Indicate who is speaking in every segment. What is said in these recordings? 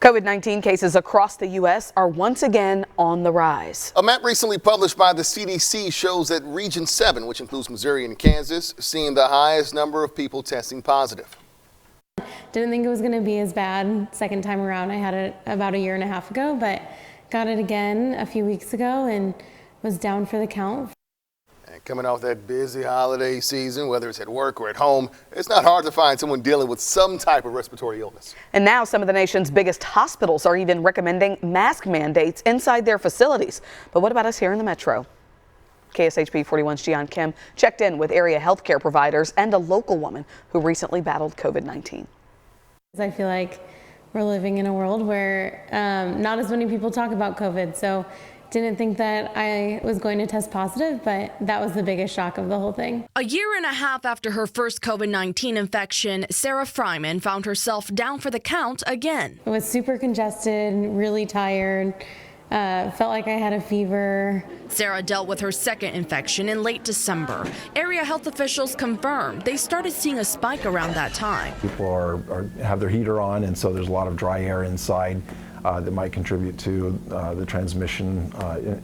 Speaker 1: COVID-19 cases across the U.S. are once again on the rise.
Speaker 2: A map recently published by the CDC shows that Region 7, which includes Missouri and Kansas, seeing the highest number of people testing positive.
Speaker 3: Didn't think it was going to be as bad second time around. I had it about a year and a half ago, but got it again a few weeks ago and was down for the count.
Speaker 2: And coming off that busy holiday season, whether it's at work or at home, it's not hard to find someone dealing with some type of respiratory illness.
Speaker 1: And now some of the nation's biggest hospitals are even recommending mask mandates inside their facilities. But what about us here in the metro? KSHP 41's Jian Kim checked in with area healthcare providers and a local woman who recently battled COVID-19.
Speaker 3: I feel like we're living in a world where not as many people talk about COVID, so didn't think that I was going to test positive, but that was the biggest shock of the whole thing.
Speaker 4: A year and a half after her first COVID-19 infection, Sarah Fryman found herself down for the count again.
Speaker 3: I was super congested, really tired, felt like I had a fever.
Speaker 4: Sarah dealt with her second infection in late December. Area health officials confirmed they started seeing a spike around that time.
Speaker 5: People have their heater on, and so there's a lot of dry air inside that might contribute to the transmission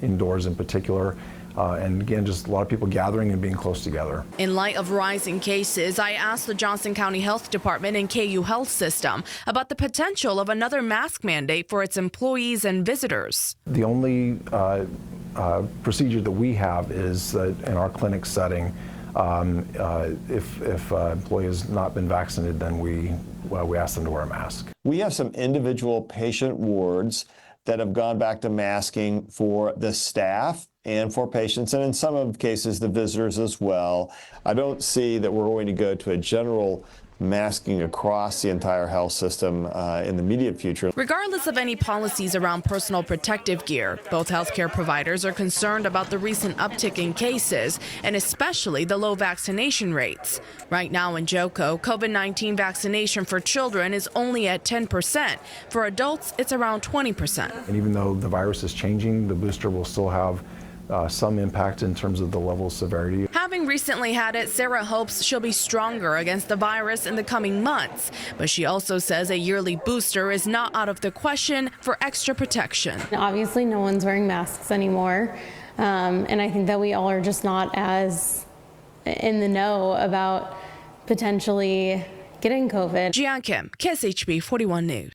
Speaker 5: indoors in particular. And again, just a lot of people gathering and being close together.
Speaker 4: In light of rising cases, I asked the Johnson County Health Department and KU Health System about the potential of another mask mandate for its employees and visitors.
Speaker 5: The only procedure that we have is that in our clinic setting, if an employee has not been vaccinated, then we ask them to wear a mask.
Speaker 6: We have some individual patient wards that have gone back to masking for the staff and for patients, and in some of the cases, the visitors as well. I don't see that we're going to go to a general masking across the entire health system in the immediate future.
Speaker 4: Regardless of any policies around personal protective gear, both healthcare providers are concerned about the recent uptick in cases and especially the low vaccination rates. Right now in JoCo, COVID-19 vaccination for children is only at 10%. For adults, it's around 20%.
Speaker 5: And even though the virus is changing, the booster will still have some impact in terms of the level of severity.
Speaker 4: Having recently had it, Sarah hopes she'll be stronger against the virus in the coming months. But she also says a yearly booster is not out of the question for extra protection.
Speaker 3: Obviously, no one's wearing masks anymore. And I think that we all are just not as in the know about potentially getting COVID.
Speaker 4: Jian Kim, KSHP 41 News.